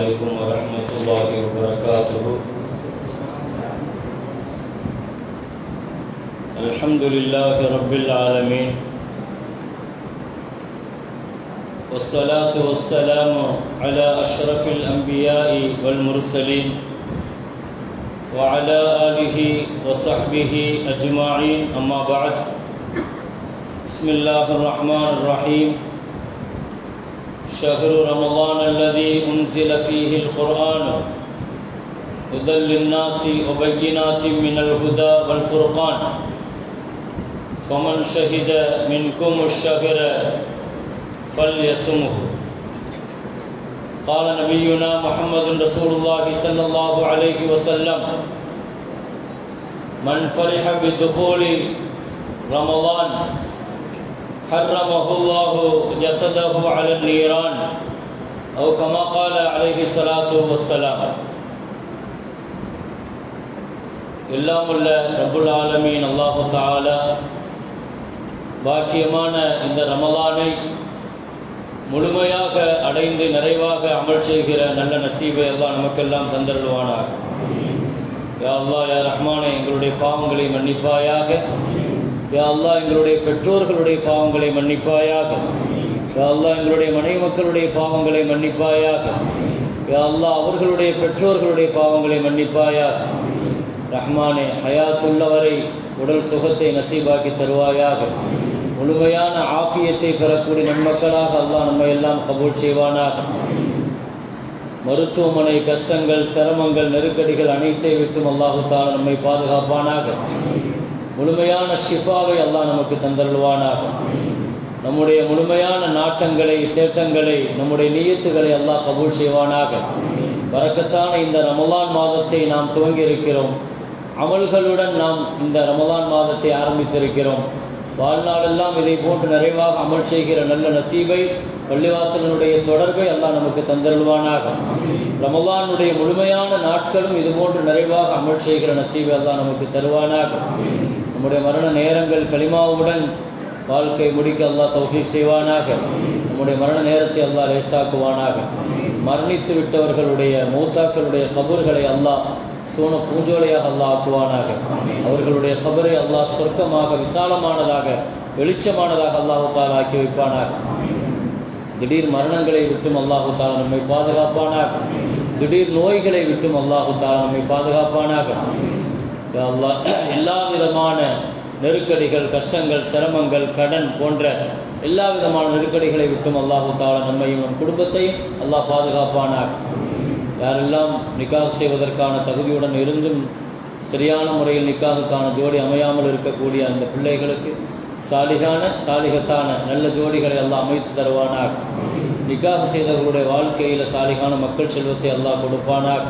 عليكم ورحمة الله وبركاته. الحمد لله رب العالمين، والصلاة والسلام على أشرف الأنبياء والمرسلين وعلى آله وصحبه أجمعين، أما بعد. بسم الله الرحمن الرحيم. شهر رمضان الذي أنزل فيه القرآن هدى للناس وبينات من الهدى والفرقان، فمن شهد منكم الشهر فليصمه. قال نبينا محمد رسول الله صلى الله عليه وسلم: من فرح بدخول رمضان حرمه الله جسده على النيران، أو كما قال عليه الصلاة والسلام. எல்லாம் உள்ள ரப்புல் ஆலமீன் அல்லாஹு தஆலா பாக்கியமான இந்த ரமலானை முழுமையாக அடைந்து நிறைவாக அமல் செய்கிற நல்ல நசீபை அல்லாஹ் நமக்கெல்லாம் தந்தருள்வானாக. யா அல்லாஹ் யா ரஹ்மானே, எங்களுடைய பாவங்களை மன்னிப்பாயாக. யா அல்லாஹ், எங்களுடைய பெற்றோர்களுடைய பாவங்களை மன்னிப்பாயாக. யா அல்லாஹ், எங்களுடைய மனைவி மக்களுடைய பாவங்களை மன்னிப்பாயாக. யா அல்லாஹ், அவர்களுடைய பெற்றோர்களுடைய பாவங்களை மன்னிப்பாயாக. ரஹ்மானே, ஹயாத்துள்ளவரை உடல் சுகத்தை நசீபாக்கி தருவாயாக. முழுமையான ஆஃபியத்தை பெறக்கூடிய நன்மக்களாக அல்லாஹ் நம்மை எல்லாம் கபூல் செய்வானாக. மருத்துவமனை கஷ்டங்கள், சிரமங்கள், நெருக்கடிகள் அனைத்தை விட்டும் அல்லாஹு தஆலா நம்மை பாதுகாப்பானாக. முழுமையான ஷிஃபாவை அல்லாஹ் நமக்கு தந்தருள்வானாக. நம்முடைய முழுமையான நாட்டங்களை, தேட்டங்களை, நம்முடைய நியத்துகளை அல்லாஹ் கபூல் செய்வானாக. பரக்கத்தான இந்த ரமலான் மாதத்தை நாம் துவங்கி இருக்கிறோம். அமல்களுடன் நாம் இந்த ரமலான் மாதத்தை ஆரம்பித்திருக்கிறோம். வாழ்நாளெல்லாம் இதை போன்று நிறைவாக அமல் செய்கிற நல்ல நசீபை, பள்ளிவாசலுடைய தொடர்பை அல்லாஹ் நமக்கு தந்தருள்வானாக. ரமலானுடைய முழுமையான நாட்களும் இதுபோன்று நிறைவாக அமல் செய்கிற நசீபை அல்லாஹ் நமக்கு தருவானாக. நம்முடைய மரண நேரங்கள் கலிமாவுடன் வாழ்க்கை முடிக்க அல்லாஹ் தௌஃபீக் செய்வானாக. நம்முடைய மரண நேரத்தை அல்லாஹ் லேசாக்குவானாக. மரணித்து விட்டவர்களுடைய மௌத்தாக்களுடைய கபர்களை அல்லாஹ் சோன பூஞ்சோலையாக அல்லாஹ் ஆக்குவானாக. அவர்களுடைய கபரை அல்லாஹ் சொர்க்கமாக, விசாலமானதாக, வெளிச்சமானதாக அல்லாஹு தஆலா ஆக்கி வைப்பானாக. திடீர் மரணங்களை விட்டும் அல்லாஹு தஆலா நம்மை பாதுகாப்பானாக. திடீர் நோய்களை விட்டும் அல்லாஹு தஆலா நம்மை பாதுகாப்பானாக. யா அல்லாஹ், எல்லா விதமான நெருக்கடிகள், கஷ்டங்கள், சிரமங்கள், கடன் போன்ற எல்லா விதமான நெருக்கடிகளை விட்டும் அல்லாஹு தஆலா நம்மையும் நம் குடும்பத்தையும் அல்லாஹ் பாதுகாப்பானாக. யாரெல்லாம் நிக்காஹ் செய்வதற்கான தகுதியுடன் இருந்தும் சரியான முறையில் நிக்காஹுக்கான ஜோடி அமையாமல் இருக்கக்கூடிய அந்த பிள்ளைகளுக்கு சாலிகத்தான நல்ல ஜோடிகளை அல்லாஹ் அமைத்து தருவானாக. நிக்காஹ் செய்தவர்களுடைய வாழ்க்கையில் சாலிகான மக்கள் செல்வத்தை அல்லாஹ் கொடுப்பானாக.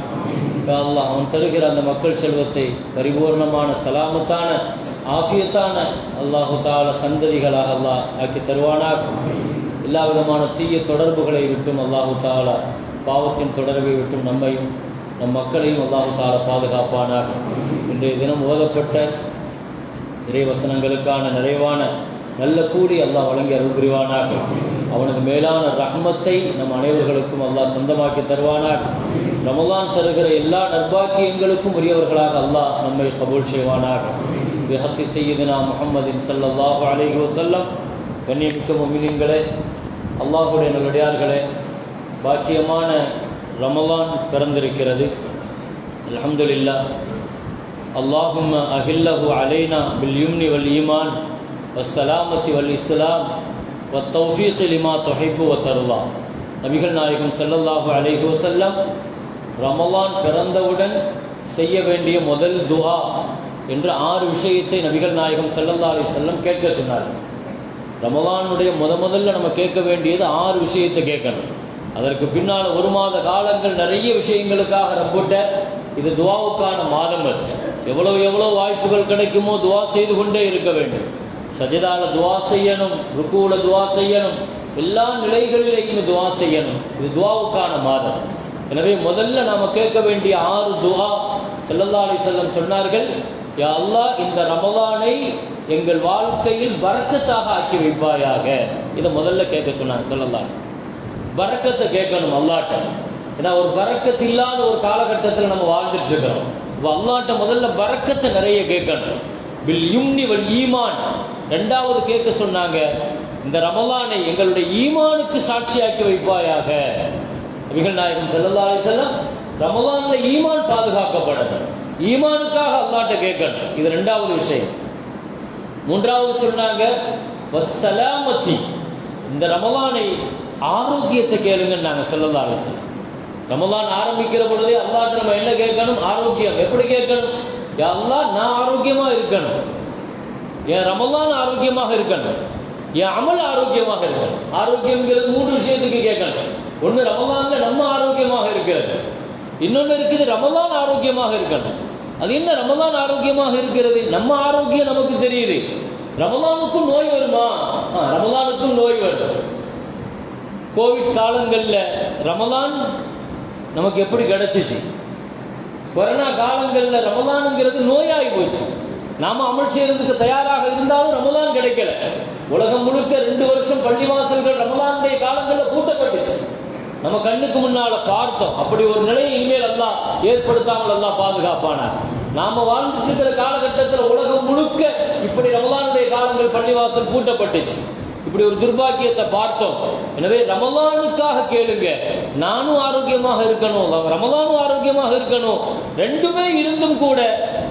அல்லாஹ், அவன் தருகிற அந்த மக்கள் செல்வத்தை பரிபூர்ணமான சலாமத்தான ஆஃபியத்தான அல்லாஹு தஆலா சந்ததிகளாக அல்லாஹ் ஆக்கி தருவானாக. எல்லா விதமான தீய தொடர்புகளை விட்டும் அல்லாஹு தஆலா, பாவத்தின் தொடர்பை விட்டும் நம்மையும் நம் மக்களையும் அல்லாஹு தஆலா பாதுகாப்பானாக. இன்றைய தினம் ஓதப்பட்ட இறைவசனங்களுக்கான நிறைவான நல்ல கூலி அல்லாஹ் வழங்கி அருள் புரிவானாக. அவனுக்கு மேலான ரஹ்மத்தை நம் அனைவர்களுக்கும் அல்லாஹ் சொந்தமாக்கி தருவானாக. ரமலான் தருகிற எல்லா நற்பாக்கியங்களுக்கும் உரியவர்களாக அல்லாஹ் நம்மை கபூல் செய்வானாக. பிஹக்கி சய்யிதுனா முஹம்மதின் ஸல்லல்லாஹு அலைஹி வஸல்லம். கண்ணியமிக்க முஃமினீன்களே, அல்லாஹ்வுடைய நல்லடியார்களே, பாக்கியமான ரமலான் பிறந்திருக்கிறது. அல்ஹம்துலில்லாஹ். அல்லாஹும்ம அஹில்லஹு அலைனா பில் யும்னி வல் ஈமான் வஸ்ஸலாமத்தி வல் இஸ்லாம் வத்தௌஃபீக் லிமா துஹிப்பு வ தர்லா. நபிகள் நாயகம் ஸல்லல்லாஹு அலைஹி வஸல்லம் ரமலான் பிறந்தவுடன் செய்ய வேண்டிய முதல் துஆ என்று 6 விஷயத்தை நபிகள் நாயகம் ஸல்லல்லாஹு அலைஹி வஸல்லம் கேட்க சொன்னார்கள். ரமலானுடைய முதல்ல நம்ம கேட்க வேண்டியது 6 விஷயத்தை கேட்கணும். அதற்கு பின்னால் 1 மாத காலங்கள் நிறைய விஷயங்களுக்காக ரப்பிட்ட இது துஆவுக்கான மாதம். அது எவ்வளோ வாய்ப்புகள் கிடைக்குமோ துஆ செய்து கொண்டே இருக்க வேண்டும். சஜிதால துஆ செய்யணும், ருக்கூல துஆ செய்யணும், எல்லா நிலைகளிலேயும் துஆ செய்யணும். இது துஆவுக்கான மாதம். எனவே முதல்ல நாம கேட்க வேண்டிய 6 துஆ ஸல்லல்லாஹு அலைஹி வஸல்லம் சொன்னார்கள். யா அல்லாஹ், இந்த ரமலானை எங்கள் வாழ்க்கையில் பரக்கத்தாக ஆக்கி வைப்பாயாக. இதை முதல்ல கேட்க சொன்னாங்க ஸல்லல்லாஹு அலைஹி வஸல்லம். பரக்கத்தை கேட்கணும் அல்லாஹ்ட்ட. ஏன்னா ஒரு பரக்கத்து இல்லாத ஒரு காலகட்டத்தில் நம்ம வாழ்ந்துட்டு இருக்கிறோம். அல்லாஹ்ட்ட முதல்ல பரக்கத்தை நிறைய கேட்கணும். பில் யும்னி வல் ஈமான். ரெண்டாவது கேட்க சொன்னாங்க, இந்த ரமலானை எங்களுடைய ஈமானுக்கு சாட்சியாக்கி வைப்பாயாக. நபிகள் நாயகம் ஸல்லல்லாஹு அலைஹி வஸல்லம் ரமலான்ல ஈமான் பாதுகாக்கப்படணும், ஈமானுக்காக அல்லாஹ்ட்ட கேட்கணும். இது ரெண்டாவது விஷயம். மூன்றாவது சொன்னாங்க வஸ்ஸலாமத்தி, இந்த ரமலானை ஆரோக்கியத்தை கேளுங்கன்னாங்க ஸல்லல்லாஹு அலைஹி வஸல்லம். ரமலான் ஆரம்பிக்கிற பொழுதே அல்லாஹ்ட்ட நம்ம என்ன கேட்கணும்? ஆரோக்கியம். எப்படி கேட்கணும்? யா அல்லாஹ், நான் ஆரோக்கியமா இருக்கணும், என் ரமலான் ஆரோக்கியமாக இருக்கணும், என் அமல் ஆரோக்கியமாக இருக்கணும். ஆரோக்கியம்ங்கிறது 3 விஷயத்துக்கு கேட்கணும். ஒன்று ரமலான்ல நம்ம ஆரோக்கியமாக இருக்கிறது, இன்னொன்று இருக்குது ரமலான் ஆரோக்கியமாக இருக்கணும். அது என்ன ரமலான் ஆரோக்கியமாக இருக்கிறது? நம்ம ஆரோக்கியம் நமக்கு தெரியுது. ரமலானுக்கும் நோய் வருமா? ரமலானுக்கும் நோய் வரும். கோவிட் காலங்களில் ரமலான் நமக்கு எப்படி கிடைச்சிச்சு? கொரோனா காலங்களில் ரமலானுங்கிறது நோயாகி போச்சு. நாம அமல் செய்யறதுக்கு தயாராக இருந்தாலும் ரமலான் கிடைக்கல. உலகம் முழுக்க 2 வருஷம் பள்ளிவாசல்கள் ரமலானுடைய காலங்களில் பூட்டப்பட்டுச்சு. நம்ம கண்ணுக்கு முன்னால பார்த்தோம். அப்படி ஒரு நிலையை இனிமேல் அல்லாஹ் ஏற்படுத்தாமல் அல்லாஹ் பாதுகாப்பானார். நாம வாழ்ந்துட்டு இருக்கிற காலகட்டத்தில் உலகம் முழுக்க இப்படி ரமலானுடைய காலங்கள் பள்ளிவாசல் பூட்டப்பட்டுச்சு. இப்படி ஒரு துர்பாக்கியத்தை பார்த்தோம். எனவே ரமலானுக்காக கேளுங்க. நானும் ஆரோக்கியமாக இருக்கணும், ரமலானும் ஆரோக்கியமாக இருக்கணும். ரெண்டுமே இருந்தும் கூட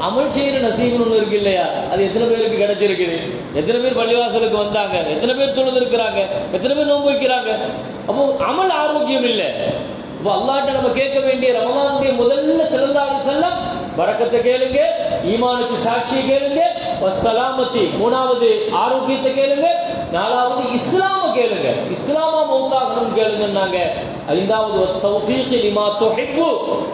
அமல் செய்யற நசீபுன்னு ஒன்று இருக்கு இல்லையா? அது எத்தனை பேருக்கு கிடைச்சிருக்குது? எத்தனை பேர் பள்ளிவாசலுக்கு வந்தாங்க? எத்தனை பேர் தொழுது இருக்கிறாங்க? எத்தனை பேர் நோன்பு வைக்கிறாங்க? அப்போ அமல் ஆரோக்கியம் இல்லை. அப்போ அல்லாஹ்ட்ட நம்ம கேட்க வேண்டிய ரமலானுடைய முதல்ல ஸல்லல்லாஹு அலைஹி வஸல்லம் பரக்கத்தை கேளுங்க, ஈமானுக்கு சாட்சியை கேளுங்க, வஸ்ஸலாமத்தி மூணாவது ஆரோக்கியத்தை கேளுங்க, நாலாவது இஸ்லாம கேளுங்க, இஸ்லாமா மௌத்தாகணும் கேளுங்கன்னாங்க. ஐந்தாவது தௌஃபீக் லிமா துஹிப்பு,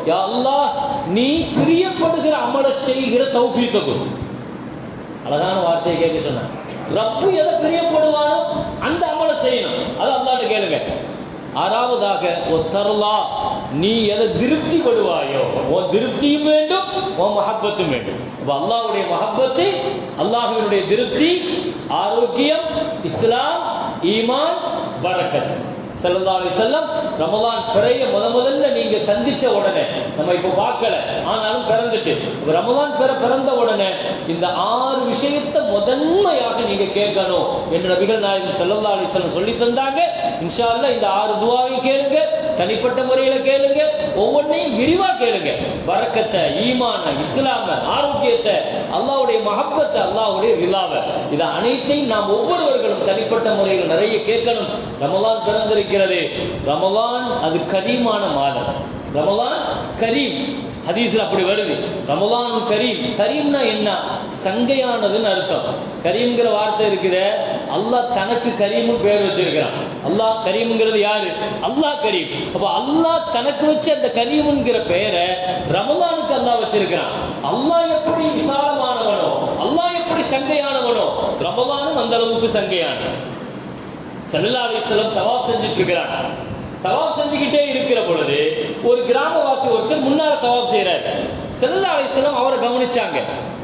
யா அல்லாஹ் நீ பிரியப்படுகிற அமலை செய்கிற தௌஃபீக் கொடு. அழகான வார்த்தையை கேட்க சொன்னாங்க. ரப்பு எதை பிரியப்படுவானோ அந்த அமலை செய்யணும், அது அல்லாஹ்ட்ட கேளுங்க. ஆறாவதாக ஒத்தருளா, நீ எதை திருப்தி படுவாயோ உன் திருப்தியும் வேண்டும், உன் மஹப்பத்தும் வேண்டும். அல்லாஹ்வுடைய மஹப்பத்து, அல்லாஹ்வினுடைய திருப்தி, ஆரோக்கியம், இஸ்லாம், ஈமான், பரக்கத். ஸல்லல்லாஹு அலைஹி வஸல்லம் ரமலான் பிறைய முதல்ல நீங்க சந்திச்ச உடனே, நம்ம இப்ப பார்க்கல ஆனாலும் பிறந்துட்டு ரமலான் பிறந்த உடனே இந்த 6 விஷயத்தை முதன்மையாக நீங்க கேட்கணும் என்று நபிகள் நாயகம் ஸல்லல்லாஹு அலைஹி வஸல்லம் சொல்லி தந்தாங்க. இன்ஷா அல்லாஹ் இந்த 6 துஆவையும் கேளுங்க, தனிப்பட்ட முறையில கேளுங்க, ஒவ்வொன்றையும் விரிவா கேளுங்க. பரக்கத்தை, ஈமான, இஸ்லாம, ஆரோக்கியத்தை, அல்லாஹ்வுடைய மஹப்பத்தை, அல்லாஹ்வுடைய ரிலாவை, இதை அனைத்தையும் நாம் ஒவ்வொருவர்களும் தனிப்பட்ட முறையில் நிறைய கேட்கணும். ரமலான் பிறந்திருக்கிறது. ரமலான் அது கரீமான மாதம். ரமலான் கரீம், ஹதீஸ்ல அப்படி வருது. ரமலான் கரீம். கரீம்னா என்ன? சங்கையானதுன்னு அர்த்தம். கரீம்ங்கிற வார்த்தை இருக்குது, அல்லாஹ் தனக்கு கரீம்னு பேர் வச்சிருக்கிறான். அல்லாஹ் கரீம்ங்கிறது யாரு? அல்லாஹ் கரீம். அப்ப அல்லாஹ் தனக்கு வச்ச அந்த கரீம்ங்கிற பெயரை ரமலானுக்கு அல்லாஹ் வச்சிருக்கிறான். அல்லாஹ் எப்படி விசாலமானவனோ, அல்லாஹ் எப்படி சங்கையானவனோ, ரமலானும் அந்த அளவுக்கு சங்கையான. ஸல்லல்லாஹு அலைஹி வஸல்லம் தவாஃப் செஞ்சுட்டு இருக்கிறாங்க. தவாஃப் செஞ்சுக்கிட்டே இருக்கிற பொழுது ஒரு கிராமவாசி ஒருத்தர் முன்னால தவாஃப் செய்யறாரு. ஸல்லல்லாஹு அலைஹி வஸல்லம் அவரை கவனிச்சாங்க.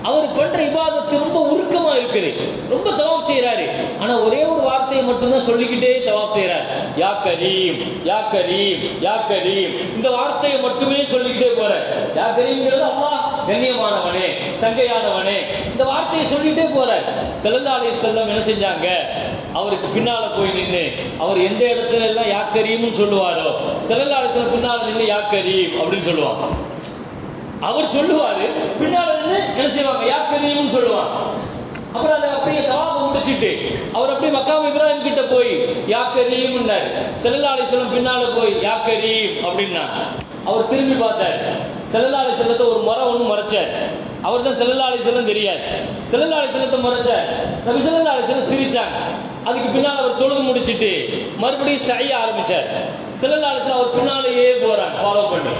அவர் பண்ற இபாதத்து ரொம்ப உருக்கமா இருக்குது, ரொம்ப தவாஃப் செய்யறாரு. ஆனா ஒரே ஒரு வார்த்தையை மட்டும்தான் சொல்லிக்கிட்டே தவாஃப் செய்யறாரு. யா கரீம், யா கரீம், யா கரீம். இந்த வார்த்தையை மட்டுமே சொல்லிக்கிட்டே போறார். யா கரீம்ங்கிறது அல்லாஹ் கண்ணியமானவனே, சங்கையானவனே, இந்த வார்த்தையை சொல்லிட்டே போறார். ஸல்லல்லாஹு அலைஹி வஸல்லம் என்ன செஞ்சாங்க? அவருக்கு பின்னால போய் நின்று, அவர் எந்த இடத்துல எல்லாம் யா கரீம்னு சொல்லுவாரோ ஸல்லல்லாஹு அலைஹி வஸல்லம் பின்னால நின்று யா கரீம் அப்படின்னு சொல்லுவாங்க. அவர் சொல்லுவாரு, பின்னால நின்று என்ன செய்வாங்க? யா கரீம்னு சொல்லுவாங்க. அப்புறம் அதை அப்படியே தவாஃப் முடிச்சிட்டு அவர் அப்படியே மக்காம் இப்ராஹிம் கிட்ட போய் யா கரீம்னாரு. ஸல்லல்லாஹு அலைஹி வஸல்லம் பின்னால போய் யா கரீம் அப்படின்னா அவர் திரும்பி பார்த்தாரு. ஸல்லல்லாஹு அலைஹி வஸல்லத்தை ஒரு முறை ஒன்று மறைச்சார். அவர் தான் ஸல்லல்லாஹு அலைஹி வஸல்லம் தெரியாது. ஸல்லல்லாஹு அலைஹி வஸல்லத்தை மறைச்சார். நபி ஸல்லல்லாஹு அலைஹி வஸல்லம் சிரிச்சாங்க. அதுக்கு பின்னால் அவர் தொழுது முடிச்சிட்டு மறுபடியும் செய்ய ஆரம்பிச்சார். ஸல்லல்லாஹு அலைஹி வஸல்லம் அவர் பின்னாலேயே போறாங்க, ஃபாலோ பண்ணி.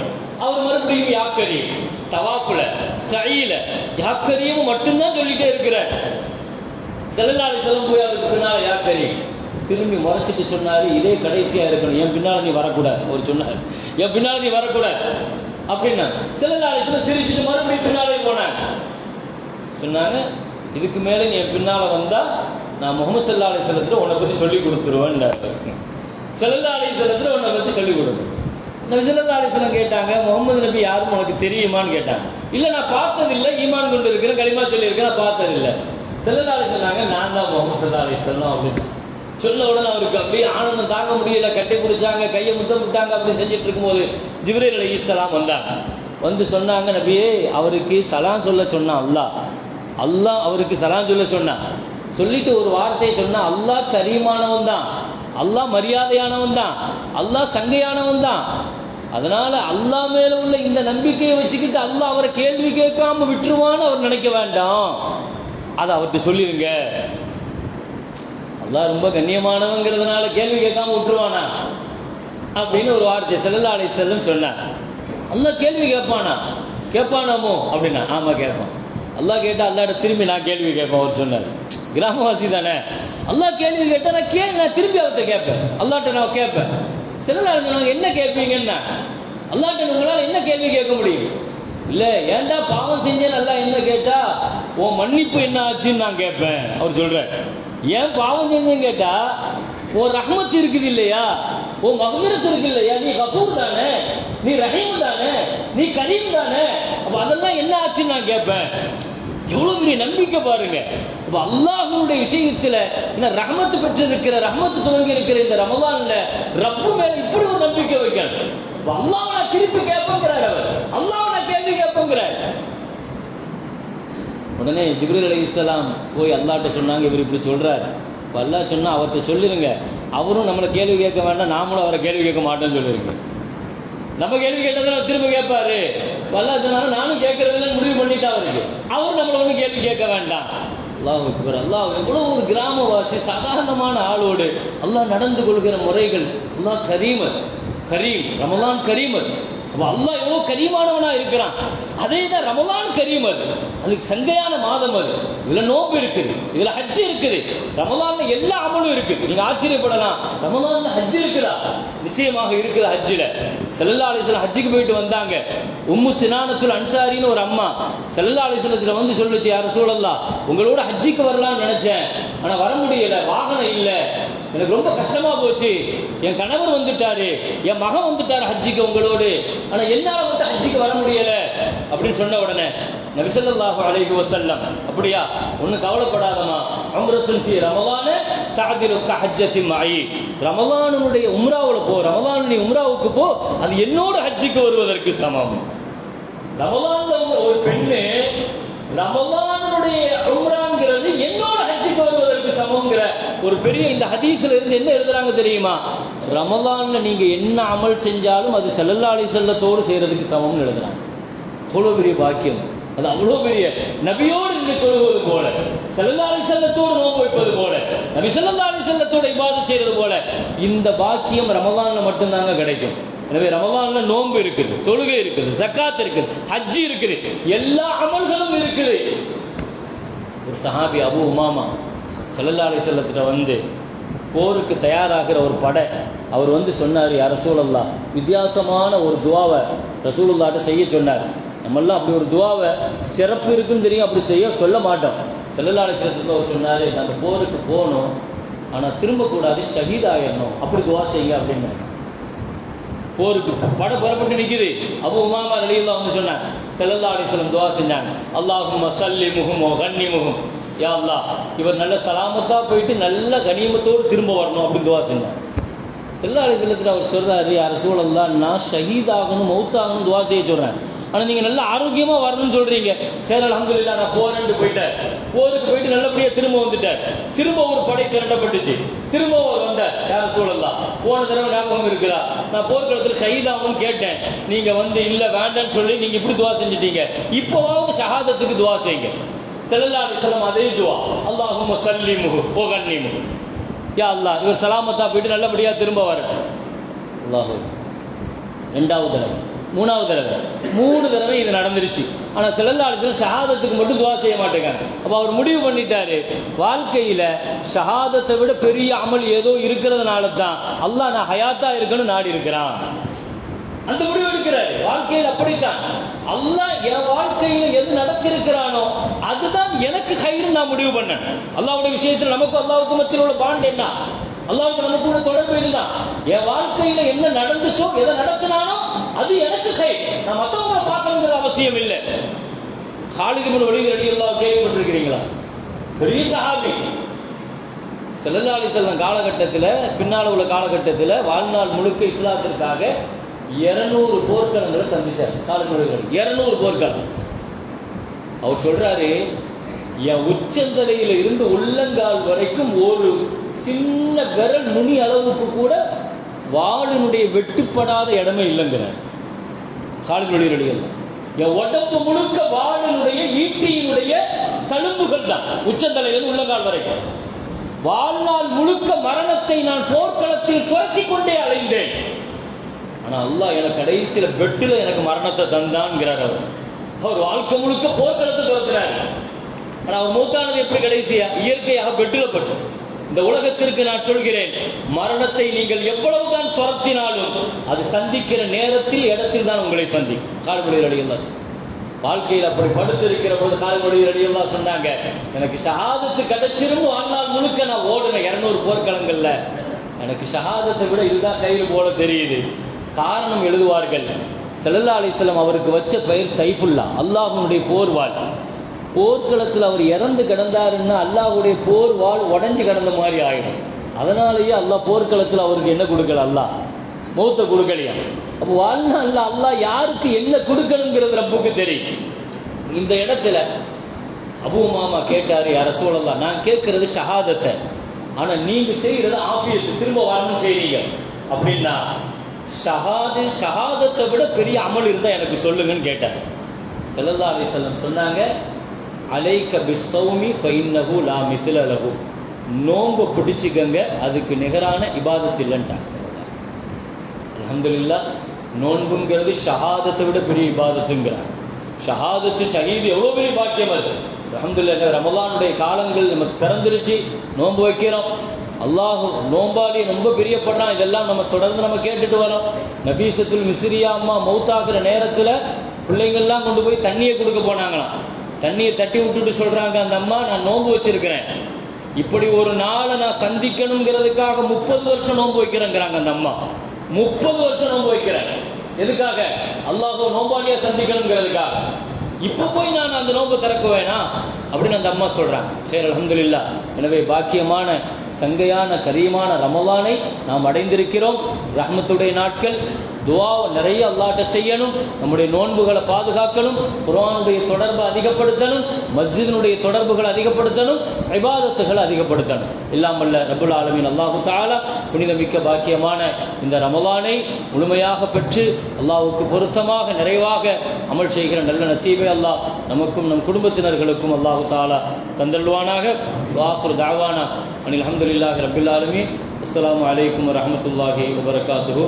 அவர் மறுபடியும் யா கரீம், தவாஃப்ல சஈல யா கரீம் மட்டும்தான் சொல்லிட்டே இருக்கிறார். ஸல்லல்லாஹு அலைஹி வஸல்லம் போய் அவருக்கு பின்னால யா கரீம் திரும்பி மறைச்சிட்டு சொன்னாரு, இதே கடைசியா இருக்கணும், என் பின்னால நீ வரக்கூடாது. அவர் சொன்னார், என் பின்னால நீ வரக்கூடாது அப்படின்னா. ஸல்லல்லாஹு அலைஹி வஸல்லம் சிரிச்சுட்டு மறுபடியும் பின்னாலே போனாங்க. சொன்னாங்க, இதுக்கு மேல நீ என் பின்னால வந்தா நான் முஹம்மது ஸல்லல்லாஹு அலைஹி வஸல்லத்துல உன்னை பத்தி சொல்லி கொடுத்துருவேன். ஸல்லல்லாஹு அலைஹி வஸல்லத்துல உன்னை பத்தி சொல்லி கொடுக்கும். நபி ஸல்லல்லாஹு அலைஹி வஸல்லம் கேட்டாங்க, முகமது நபி யாரும் உனக்கு தெரியுமான்னு கேட்டாங்க. இல்லை நான் பார்த்ததில்லை, ஈமான் கொண்டு இருக்கிறேன், களிமா சொல்லி இருக்கிறேன், பார்த்ததில்லை. ஸல்லல்லாஹு அலைஹி சொன்னாங்க, நான் தான் முகமது ஸல்லல்லாஹு அலைஹி வஸல்லம் அப்படின்னு சொன்ன உடனே அவருக்கு அப்படியே ஆனந்தம் தாங்க முடியல. கட்டி பிடிச்சாங்க, கையை முத்தம் விட்டாங்க. அப்படி செஞ்சுட்டு இருக்கும்போது ஜிப்ரீல் அலைஹிஸ்ஸலாம் வந்தாங்க. வந்து சொன்னாங்க, நபியே அவருக்கு சலாம் சொல்ல சொன்னான் அல்லாஹ் அவருக்கு சலாம் சொல்ல சொன்னான். சொல்லிட்டு ஒரு வார்த்தையை சொன்னா, அல்லாஹ் கரீமானவன் தான், அல்லாஹ் மரியாதையானவன் தான், அல்லாஹ் சங்கையானவன் தான். அதனால அல்லாஹ் மேல உள்ள இந்த நம்பிக்கையை வச்சுக்கிட்டு அல்லாஹ் அவரை கேள்வி கேட்காம விட்டுருவான்னு அவர் நினைக்க வேண்டாம். அதை அவர்கிட்ட சொல்லிருங்க. அல்லாஹ் ரொம்ப கண்ணியமானவங்கிறதுனால கேள்வி கேட்காம விட்டுருவானா அப்படின்னு ஒரு வார்த்தை ஸல்லல்லாஹு அலைஹி வஸல்லம் சொன்னார். அல்லாஹ் கேள்வி கேட்பானாமோ அப்படின்னா, ஆமா கேட்பான். அல்லாஹ் கேட்டா அல்லாஹ்ட்ட திரும்பி நான் கேள்வி கேட்பேன் அவர் சொன்னார். கிராமவாசி தானே, அல்லாஹ் கேள்வி கேட்டா நான் திரும்பி அவர்கிட்ட கேட்பேன், அல்லாஹ்ட்ட நான் கேட்பேன். ஸல்லல்லாஹு அலைஹி வஸல்லம் என்ன கேட்பீங்கன்னா, அல்லாஹ்ட்ட உங்களால் என்ன கேள்வி கேட்க முடியும்? இல்லை ஏன்டா பாவம் செஞ்சேன்னு அல்லாஹ் என்ன கேட்டா, உன் மன்னிப்பு என்ன ஆச்சுன்னு நான் கேட்பேன். அவர் சொல்றார், ஏன் பாவம் செஞ்சேன்னு கேட்டா, உன் ரஹ்மத் இருக்குது இல்லையா, உன் மக்ஃபிரத் இருக்கு இல்லையா, நீ கஃபூர் தானே, நீ ரஹீம் தானே, நீ கரீம் தானே, அப்ப அதெல்லாம் என்ன ஆச்சுன்னு நான் கேட்பேன். எவ்வளவு பெரிய நம்பிக்கை பாருங்க. அப்ப அல்லாஹ்வுடைய விஷயத்துல இந்த ரஹ்மத் பெற்று இருக்கிற, ரஹ்மத் துவங்கி இருக்கிற இந்த ரமலான்ல ரப்பு மேல இப்படி ஒரு நம்பிக்கை வைக்கணும். அல்லாஹ் நான் திருப்பி கேட்பேங்கிறார், அவர் அல்லாஹ் நான் கேள்வி கேட்பேங்கிறார். உடனே ஜிப்ரீல் அலைஹிஸ்ஸலாம் போய் அல்லாஹ்ட்ட சொன்னாங்க, இவர் இப்படி சொல்றாரு. அல்லாஹ் சொன்னா அவர்கிட்ட சொல்லிருங்க, அவரும் நம்மளை கேள்வி கேட்க வேண்டாம், நாமளும் அவரை கேள்வி கேட்க மாட்டோம்னு சொல்லிருங்க. நம்ம கேள்வி கேட்டதில் திரும்ப கேட்பாரு. அல்லாஹ் சொன்னாலும் நானும் கேட்கறதுல முடிவு பண்ணிட்டா அவருக்கு, அவர் நம்மளை ஒன்றும் கேள்வி கேட்க வேண்டாம். அல்லாஹ் அக்பர். அல்லாஹ் எவ்வளவு ஒரு கிராமவாசி சாதாரணமான ஆளோடு அல்லாஹ் நடந்து கொள்கிற முறைகள். அல்லாஹ் கரீம், ரமலான் கரீம். அப்ப அல்லாஹ் எவ்வளவு கரீமானவனா இருக்கிறான். அதே தான் ரமலான் கரீம். அதுக்கு சங்கையான மாதம். இதுல நோன்பு இருக்குது, இதுல ஹஜ் இருக்குது, ரமலான்ல எல்லா அமலும் இருக்குது. நீங்க ஆச்சரியப்படலாம், ரமலான்ல ஹஜ் இருக்குதா? நிச்சயமாக இருக்குது. ஹஜ்ஜில் ஸல்லல்லாஹு அலைஹி வஸல்லம் ஹஜ்ஜுக்கு போயிட்டு வந்தாங்க. உம்மு சினானத்துல் அன்சாரின்னு ஒரு அம்மா ஸல்லல்லாஹு அலைஹி வஸல்லம் வந்து சொல்லுச்சு, யா ரசூலல்லாஹ், உங்களோட ஹஜ்ஜுக்கு வரலாம்னு நினைச்சேன், ஆனா வர முடியல, வாகனம் இல்லை, எனக்கு ரொம்ப கஷ்டமா போச்சு. என் கணவர் வந்துட்டாரு, என் மகன் வந்துட்டாரு ஹஜ்ஜுக்கு உங்களோடு, ஆனா என்னால வந்து ஹஜ்ஜுக்கு வர முடியல அப்படின்னு சொன்ன உடனே நபி ஸல்லல்லாஹு அலைஹி வஸல்லம், அப்படியா, ஒன்னும் கவலைப்படாதமா, உம்ரத்துன் ஃபீ ரமலான தஅதிரு கஹஜ்ஜத்தி மஇ, ரமலானுடைய உம்ராவுல போ, ரமலானுடைய உம்ராவுக்கு போ, அது என்னோட ஹஜ்ஜுக்கு வருவதற்கு சமம். ரமலான்ல ஒரு பெண்ணு ரமலானுடைய உம்ராங்கிறது என்னோட ஹஜ்ஜுக்கு வருவதற்கு சமம்ங்கிற ஒரு பெரிய இந்த ஹதீஸ்ல இருந்து என்ன எழுதுறாங்க தெரியுமா? ரமலான்ல நீங்க என்ன அமல் செஞ்சாலும் அது ஸல்லல்லாஹு அலைஹி வஸல்லத்தோடு செய்யறதுக்கு சமம்னு எழுதுறாங்க. அவ்வளவு பெரிய பாக்கியம். அது அவ்வளவு பெரிய, நபியோடு இருந்து தொழுவது போல, ஸல்லல்லாஹு அலைஹி வஸல்லத்தோடு நோன்பு வைப்பது போல, நபி ஸல்லல்லாஹு அலைஹி வஸல்லத்தோடு இபாதத் செய்யறது போல இந்த பாக்கியம் ரமலான்ல மட்டும்தாங்க கிடைக்கும். எனவே ரமலான்ல நோன்பு இருக்குது, தொழுகை இருக்குது, ஜக்காத் இருக்குது, ஹஜ் இருக்குது, எல்லா அமல்களும் இருக்குது. ஒரு சஹாபி அபூ உமாமா ஸல்லல்லாஹு அலைஹி வஸல்லத்திட்ட வந்து போருக்கு தயாராகிற ஒரு படை, அவர் வந்து சொன்னார், யா ரசூலல்லாஹ், வித்தியாசமான ஒரு துவாவை ரசூலுல்லாஹ்ட்ட செய்ய சொன்னார். நம்மெல்லாம் அப்படி ஒரு துவாவை சிறப்பு இருக்குன்னு தெரியும், அப்படி செய்ய சொல்ல மாட்டோம். ஸல்லல்லாஹு அலைஹி வஸல்லம் அவர் சொன்னார், அந்த போருக்கு போகணும், ஆனால் திரும்பக்கூடாது, ஷஹீத் ஆகிடணும், அப்படி துவா செய்யுங்க அப்படின்னு. போருக்கு படை புறப்பட்டு நிற்குது. அபூ உமாமா ரலியல்லாஹு அன்ஹு சொன்னாங்க, ஸல்லல்லாஹு அலைஹி வஸல்லம் துவா செஞ்சாங்க, அல்லாஹும்ம ஸல்லிமுஹும் வ கன்னிமுஹும், யா அல்லாஹ், இவர் நல்ல சலாமத்தா போயிட்டு நல்ல கனிமத்தோடு திரும்ப வரணும் அப்படின்னு துவா செஞ்சாங்க. ஸல்லல்லாஹு அலைஹி வஸல்லம் அவர் சொல்றாரு, யா ரசூலல்லாஹ், நான் ஷஹீத் ஆகணும், மௌத்தாகணும் துவா செய்ய சொல்றேன், ஆனால் நீங்கள் நல்ல ஆரோக்கியமாக வரணும்னு சொல்கிறீங்க. சரி அல்ஹம்துலில்லாஹ், நான் போறேன்ட்டு போயிட்டேன். போருக்கு போயிட்டு நல்லபடியாக திரும்ப வந்துட்டார். திரும்ப ஒரு படை திரண்டப்பட்டுச்சு. திரும்ப அவர் வந்தார், யா ரசூலல்லாஹ், போன தடவை ஞாபகம் இருக்குதா, நான் போர்க்களத்தில் ஷஹீதாகணும்னு கேட்டேன், நீங்கள் வந்து இல்லை வேண்டான்னு சொல்லி நீங்கள் இப்படி துவா செஞ்சுட்டீங்க, இப்போவாவது ஷஹாதத்துக்கு துவா செய்யுங்க. ஸல்லல்லாஹு அலைஹி வஸல்லம் அதே துவா, அல்லாஹும்ம ஸல்லிமுஹு வ கன்னிமுஹு, யா அல்லாஹ், இவர் சலாமத்தா போயிட்டு நல்லபடியாக திரும்ப வரட்டும். அல்லாஹ். ரெண்டாவது தடவை, மூணாவது தடவை, 3 தடவை இது நடந்துருச்சு. ஆனால் ஸல்லல்லாஹு அலைஹி வஸல்லம் ஷஹாதத்துக்கு மட்டும் துவா செய்ய மாட்டேங்காங்க. அப்போ அவர் முடிவு பண்ணிட்டாரு, வாழ்க்கையில் ஷஹாதத்தை விட பெரிய அமல் ஏதோ இருக்கிறதுனால தான் அல்லாஹ் நான் ஹயாத்தா இருக்கணும் நாடி இருக்கிறான். அந்த முடிவு எடுக்கிறாரு. வாழ்க்கையில் அப்படித்தான், அல்லாஹ் என் வாழ்க்கையில் எது நடத்திருக்கிறானோ அதுதான் எனக்கு ஹைர் நான் முடிவு பண்ணேன். அல்லாஹ்வுடைய விஷயத்தில் நமக்கு அல்லாஹ்வுக்கு மத்தியில் உள்ள பாண்ட் என்ன? அல்லாஹ்வுக்கு நம்ம கூட தொடர்பு இதுதான். என் வாழ்க்கையில என்ன நடந்துச்சோ, எதை நடத்தினானோ அது எனக்கு கை. நான் மற்றவங்களை பார்க்கணுங்கிற அவசியம் இல்லை. காலித் இப்னு வலீத் ரலியல்லாஹு கேள்விப்பட்டிருக்கிறீங்களா? பெரிய சஹாபி. ஸல்லல்லாஹு அலைஹி வஸல்லம் காலகட்டத்தில், பின்னால் உள்ள காலகட்டத்தில் வாழ்நாள் முழுக்க இஸ்லாத்திற்காக 200 போர்க்களங்களை சந்திச்சார். காலித் இப்னு வலீத் 200 போர்க்களம். அவர் சொல்றாரு, என் உச்சந்தலையில இருந்து உள்ளங்கால் வரைக்கும் ஒரு சின்ன விரல் நுனி அளவுக்கு கூட வாளினுடைய வெட்டுப்படாத இடமே இல்லைங்கிறார். காலித் இப்னு வலீத் என் உடம்பு முழுக்க வாளினுடைய ஈட்டியினுடைய தழும்புகள் தான், உச்சந்தலையிலிருந்து உள்ளங்கால் வரைக்கும். வாழ்நாள் முழுக்க மரணத்தை நான் போர்க்களத்தில் துரத்தி கொண்டே அலைந்தேன். ஆனா அல்லாஹ் எனக்கு கடைசியில பெட்டில எனக்கு மரணத்தை தந்தான்ங்கிறார். அவர் வாழ்க்கை முழுக்க போர்க்களத்தை துரத்தினார். ஆனா அவர் மூத்தானது எப்படி? கடைசியா இயற்கையாக பெட்டில பட்டு. இந்த உலகத்திற்கு நான் சொல்கிறேன், மரணத்தை நீங்கள் எவ்வளவுதான் துரத்தினாலும் அது சந்திக்கிற நேரத்தில், இடத்தில் தான் உங்களை சந்திக்கும். காலித் இப்னு வலீத் வாழ்க்கையில் அப்படி படுத்திருக்கிற போது காலித் இப்னு வலீத் சொன்னாங்க, எனக்கு ஷஹாதத்து கிடைச்சிரும். வாழ்நாள் முழுக்க நான் ஓடுனேன் 200 போர்க்களங்கள்ல, எனக்கு ஷஹாதத்தை விட இதுதான் கயிறு போல தெரியுது. காரணம் எழுதுவார்கள், ஸல்லல்லாஹு அலைஹி வஸல்லம் அவருக்கு வச்ச பெயர் சைஃபுல்லா, அல்லாஹ்வுடைய போர்வாள். போர்க்களத்தில் அவர் இறந்து கிடந்தாருன்னா அல்லாஹ்வுடைய போர்வாள் உடஞ்சி கிடந்த மாதிரி ஆயிடும். அதனாலேயே அல்லாஹ் போர்க்களத்தில் அவருக்கு என்ன கொடுக்கல? அல்லாஹ் மௌத்தை கொடுக்கலையா? அப்போ வாழ்நாள்ல அல்லாஹ் யாருக்கு என்ன கொடுக்கணுங்கிறது ரப்புக்கு தெரியும். இந்த இடத்துல அபூ உமாமா கேட்டாரு, யா ரசூலல்லாஹ், நான் கேட்கறது ஷஹாதத்தை, ஆனா நீங்க செய்யறது ஆஃபியத்து, திரும்ப வாழணும் செய்றீங்க அப்படின்னா, ஷஹாதத்தை விட பெரிய அமல் இருந்தா எனக்கு சொல்லுங்கன்னு கேட்டார். ஸல்லல்லாஹு அலைஹி வஸல்லம் சொன்னாங்க, அலைக பிஸ்ஸௌமி ஃபஇன்னஹு லா மிஸ்ல லஹு, நோன்பு பிடிச்சிக்கங்க, அதுக்கு நிகரான இபாதத் இல்லைன்ட்டாங்க. அல்ஹம்துலில்லாஹ், நோன்புங்கிறது ஷஹாதத்தை விட பெரிய இபாதத்துங்கிறார். ஷஹாதத்து ஷஹீது எவ்வளோ பெரிய பாக்கியம் அது. அல்ஹம்துலில்லாஹ், ரமலானுடைய காலங்கள் நமக்கு பிறந்துருச்சு, நோன்பு வைக்கிறோம். அல்லாஹ் நோம்பாளி ரொம்ப பிரியப்படுறான். இதெல்லாம் நம்ம தொடர்ந்து நம்ம கேட்டுட்டு வரோம். நஃபீசத்துல் மிஸ்ரியா அம்மா மௌத்தாக்குற நேரத்தில் பிள்ளைங்கள்லாம் கொண்டு போய் தண்ணியை கொடுக்க போனாங்களாம். தண்ணியை தட்டி விட்டுட்டு சொல்றாங்க, அந்த அம்மா, நான் நோன்பு வச்சிருக்கிறேன், இப்படி ஒரு நாளை நான் சந்திக்கணுங்கிறதுக்காக 30 வருஷம் நோன்பு வைக்கிறேங்கிறாங்க அந்த அம்மா. 30 வருஷம் நோன்பு வைக்கிறேன். எதுக்காக? அல்லாஹ் நோம்பாளியா சந்திக்கணுங்கிறதுக்காக. இப்போ போய் நான் அந்த நோன்பை திறக்க வேணாம் அப்படின்னு அந்த அம்மா சொல்றாங்க. சரி, அல்ஹம்துலில்லாஹ். எனவே பாக்கியமான, சங்கையான, கரியமான ரமலானை நாம் அடைந்திருக்கிறோம். ரஹ்மத்துடைய நாட்கள். துஆவை நிறைய அல்லாஹ்ட்ட செய்யணும். நம்முடைய நோன்புகளை பாதுகாக்கணும். குர்ஆனுடைய தொடர்பை அதிகப்படுத்தணும். மஸ்ஜிதினுடைய தொடர்புகளை அதிகப்படுத்தணும். இபாதத்துகளை அதிகப்படுத்தணும். எல்லாம் வல்ல ரப்புல் ஆலமீன் அல்லாஹு தஆலா புனிதமிக்க பாக்கியமான இந்த ரமலானை முழுமையாக பெற்று அல்லாஹ்வுக்கு பொருத்தமாக நிறைவாக அமல் செய்கிற நல்ல நசீபை அல்லாஹ் நமக்கும் நம் குடும்பத்தினர்களுக்கும் அல்லாஹு தஆலா தந்தல்வானாக. வாஃபிரு தஅவானா அனில் ஹம்துலில்லாஹி ரப்பில் ஆலமீன். அஸ்ஸலாமு அலைக்கும் வரஹ்மத்துல்லாஹி வபரகாத்துஹு.